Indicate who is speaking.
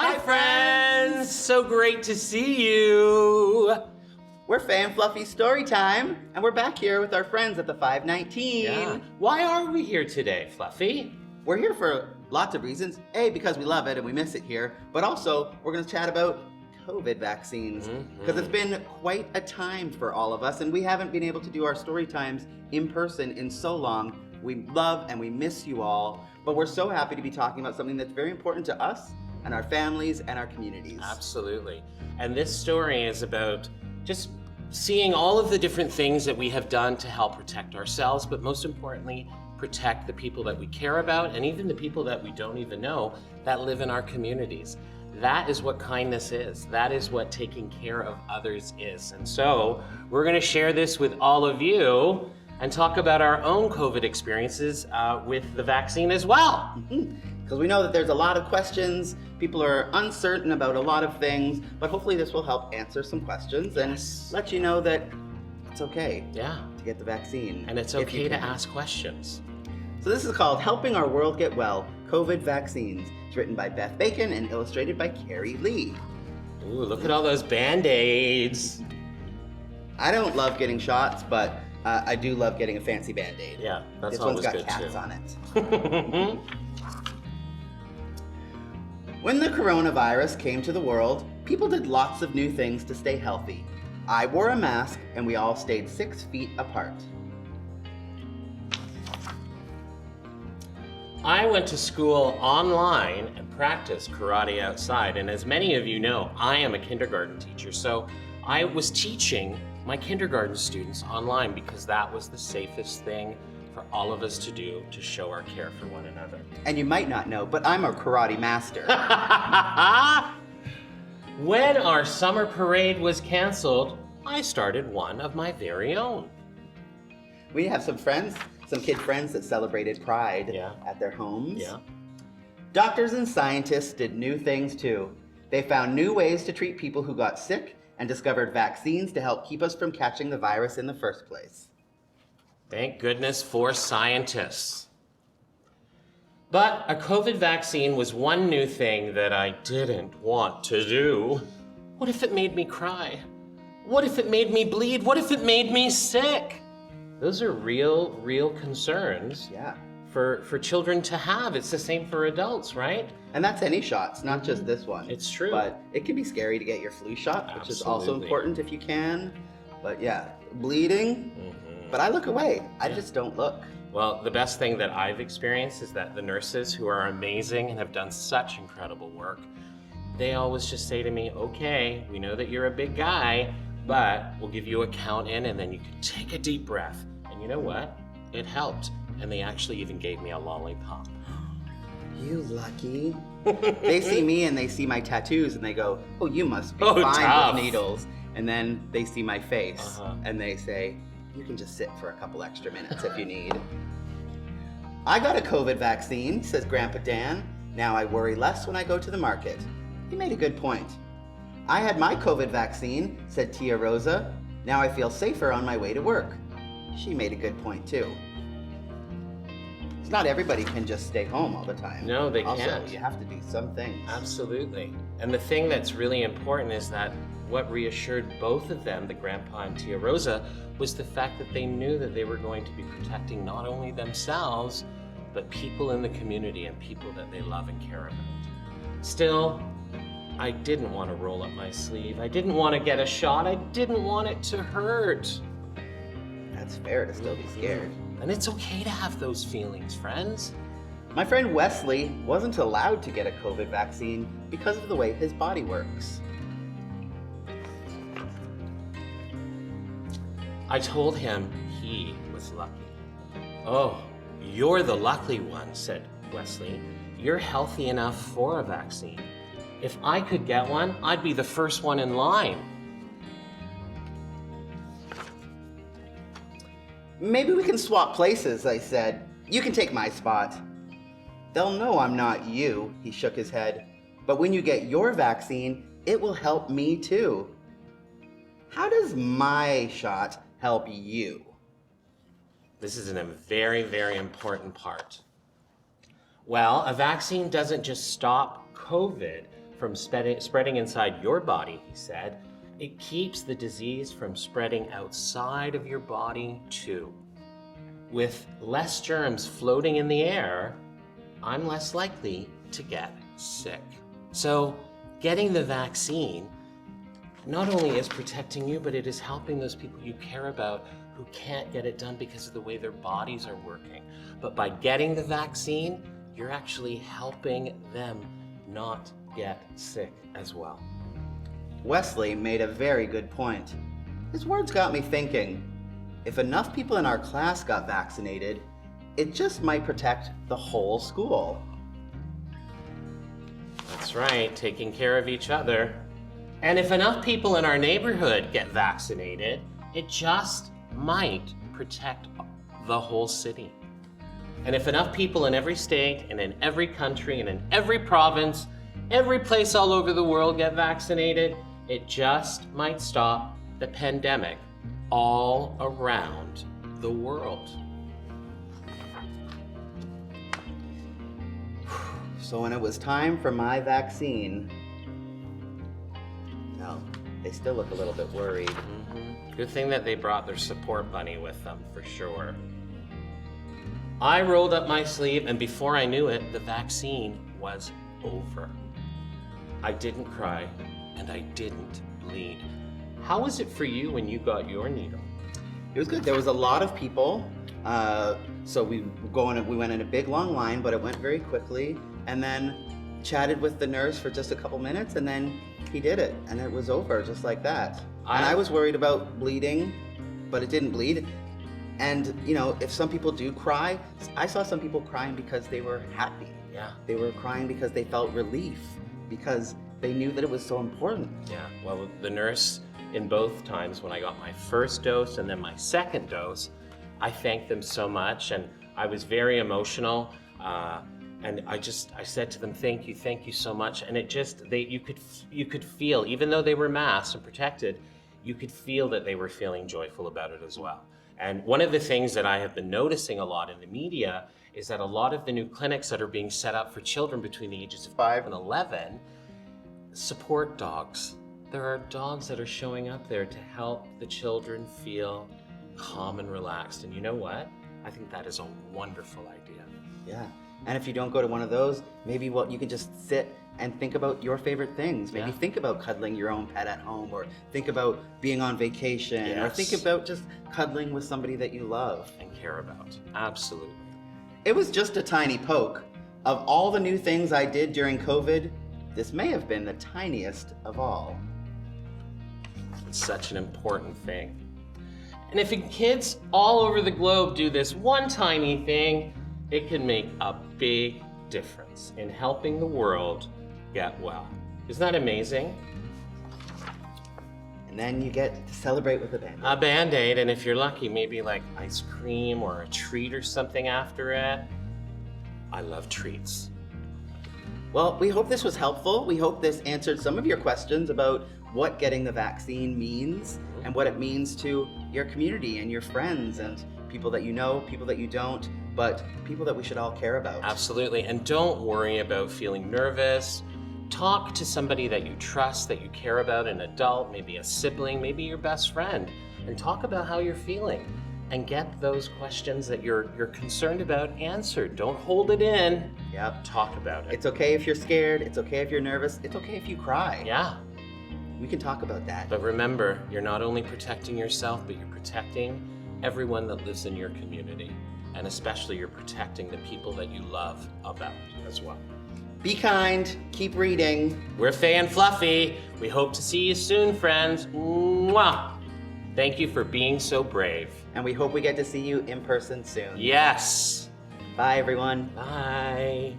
Speaker 1: Hi, friends! So great to see you!
Speaker 2: We're Fay and Fluffy Storytime, and we're back here with our friends at the 519.
Speaker 1: Yeah. Why are we here today, Fluffy?
Speaker 2: We're here for lots of reasons. A, because we love it and we miss it here, but also we're going to chat about COVID vaccines, because it's been quite a time for all of us, and we haven't been able to do our story times in person in so long. We love and we miss you all, but we're so happy to be talking about something that's very important to us and our families and our communities.
Speaker 1: Absolutely. And this story is about just seeing all of the different things that we have done to help protect ourselves, but most importantly, protect the people that we care about and even the people that we don't even know that live in our communities. That is what kindness is. That is what taking care of others is. And so we're going to share this with all of you and talk about our own COVID experiences with the vaccine as well.
Speaker 2: Because we know that there's a lot of questions, people are uncertain about a lot of things, but hopefully this will help answer some questions and let you know that it's okay to get the vaccine.
Speaker 1: And it's okay to ask questions.
Speaker 2: So this is called Helping Our World Get Well, COVID Vaccines. It's written by Beth Bacon and illustrated by Carrie Lee.
Speaker 1: Ooh, look at all those Band-Aids.
Speaker 2: I don't love getting shots, but I do love getting a fancy Band-Aid.
Speaker 1: Yeah, that's
Speaker 2: this one's
Speaker 1: always
Speaker 2: got
Speaker 1: good
Speaker 2: cats
Speaker 1: too.
Speaker 2: on it. When the coronavirus came to the world, people did lots of new things to stay healthy. I wore a mask and we all stayed 6 feet apart.
Speaker 1: I went to school online and practiced karate outside, and as many of you know, I am a kindergarten teacher, so I was teaching my kindergarten students online because that was the safest thing for all of us to do to show our care for one another.
Speaker 2: And you might not know, but I'm a karate master.
Speaker 1: When our summer parade was canceled, I started one of my very own.
Speaker 2: We have some kid friends that celebrated Pride at their homes.
Speaker 1: Yeah.
Speaker 2: Doctors and scientists did new things too. They found new ways to treat people who got sick and discovered vaccines to help keep us from catching the virus in the first place.
Speaker 1: Thank goodness for scientists. But a COVID vaccine was one new thing that I didn't want to do. What if it made me cry? What if it made me bleed? What if it made me sick? Those are real concerns for children to have. It's the same for adults, right?
Speaker 2: And that's any shots, not just this one.
Speaker 1: It's true.
Speaker 2: But it can be scary to get your flu shot, which is also important if you can. But yeah, bleeding. But I look away. I just don't look.
Speaker 1: Well, the best thing that I've experienced is that the nurses, who are amazing and have done such incredible work, they always just say to me, okay, we know that you're a big guy, but we'll give you a count in and then you can take a deep breath. And you know what? It helped. And they actually even gave me a lollipop.
Speaker 2: You lucky. They see me and they see my tattoos and they go, oh, you must be fine
Speaker 1: tough.
Speaker 2: with needles. And then they see my face and they say, you can just sit for a couple extra minutes if you need. I got a COVID vaccine, says Grandpa Dan. Now I worry less when I go to the market. He made a good point. I had my COVID vaccine, said Tia Rosa. Now I feel safer on my way to work. She made a good point too. It's not everybody can just stay home all the time.
Speaker 1: No, they
Speaker 2: also,
Speaker 1: can't.
Speaker 2: You have to do some things.
Speaker 1: Absolutely. And the thing that's really important is that what reassured both of them, the Grandpa and Tia Rosa, was the fact that they knew that they were going to be protecting not only themselves, but people in the community and people that they love and care about. Still, I didn't want to roll up my sleeve. I didn't want to get a shot. I didn't want it to hurt.
Speaker 2: That's fair to still be scared.
Speaker 1: And it's okay to have those feelings, friends.
Speaker 2: My friend Wesley wasn't allowed to get a COVID vaccine because of the way his body works.
Speaker 1: I told him he was lucky. Oh, you're the lucky one, said Wesley. You're healthy enough for a vaccine. If I could get one, I'd be the first one in line.
Speaker 2: Maybe we can swap places, I said. You can take my spot. They'll know I'm not you, he shook his head. But when you get your vaccine, it will help me too. How does my shot help you?
Speaker 1: This is a very, very important part. Well, a vaccine doesn't just stop COVID from spreading inside your body, he said. It keeps the disease from spreading outside of your body too. With less germs floating in the air, I'm less likely to get sick. So getting the vaccine not only is protecting you, but it is helping those people you care about who can't get it done because of the way their bodies are working. But by getting the vaccine, you're actually helping them not get sick as well.
Speaker 2: Wesley made a very good point. His words got me thinking. If enough people in our class got vaccinated, it just might protect the whole school.
Speaker 1: That's right, taking care of each other. And if enough people in our neighborhood get vaccinated, it just might protect the whole city. And if enough people in every state and in every country and in every province, every place all over the world get vaccinated, it just might stop the pandemic all around the world.
Speaker 2: So when it was time for my vaccine, no, they still look a little bit worried.
Speaker 1: Good thing that they brought their support bunny with them, for sure. I rolled up my sleeve, and before I knew it, the vaccine was over. I didn't cry, and I didn't bleed. How was it for you when you got your needle?
Speaker 2: It was good. There was a lot of people. So we went in a big long line, but it went very quickly. And then chatted with the nurse for just a couple minutes, and then he did it, and it was over just like that. And I was worried about bleeding, but it didn't bleed. And if some people do cry, I saw some people crying because they were happy.
Speaker 1: Yeah.
Speaker 2: They were crying because they felt relief, because they knew that it was so important.
Speaker 1: Yeah, well, the nurse in both times, when I got my first dose and then my second dose, I thanked them so much, and I was very emotional. And I said to them, thank you so much. And you could feel, even though they were masked and protected, you could feel that they were feeling joyful about it as well. And one of the things that I have been noticing a lot in the media is that a lot of the new clinics that are being set up for children between the ages of 5 and 11 support dogs. There are dogs that are showing up there to help the children feel calm and relaxed. And you know what? I think that is a wonderful idea.
Speaker 2: Yeah. And if you don't go to one of those, maybe you can just sit and think about your favorite things. Maybe think about cuddling your own pet at home, or think about being on vacation, or think about just cuddling with somebody that you love
Speaker 1: and care about. Absolutely.
Speaker 2: It was just a tiny poke. Of all the new things I did during COVID, this may have been the tiniest of all.
Speaker 1: It's such an important thing. And if kids all over the globe do this one tiny thing, it can make a big difference in helping the world get well. Isn't that amazing?
Speaker 2: And then you get to celebrate with a Band-Aid.
Speaker 1: A Band-Aid, and if you're lucky, maybe like ice cream or a treat or something after it. I love treats.
Speaker 2: Well, we hope this was helpful. We hope this answered some of your questions about what getting the vaccine means and what it means to your community and your friends and people that you know, people that you don't, but people that we should all care about.
Speaker 1: Absolutely, and don't worry about feeling nervous. Talk to somebody that you trust, that you care about, an adult, maybe a sibling, maybe your best friend, and talk about how you're feeling and get those questions that you're concerned about answered. Don't hold it in.
Speaker 2: Yep.
Speaker 1: Talk about it.
Speaker 2: It's okay if you're scared. It's okay if you're nervous. It's okay if you cry.
Speaker 1: Yeah.
Speaker 2: We can talk about that.
Speaker 1: But remember, you're not only protecting yourself, but you're protecting everyone that lives in your community. And especially you're protecting the people that you love about as well.
Speaker 2: Be kind. Keep reading.
Speaker 1: We're Fay and Fluffy. We hope to see you soon, friends. Mwah! Thank you for being so brave.
Speaker 2: And we hope we get to see you in person soon.
Speaker 1: Yes.
Speaker 2: Bye, everyone.
Speaker 1: Bye.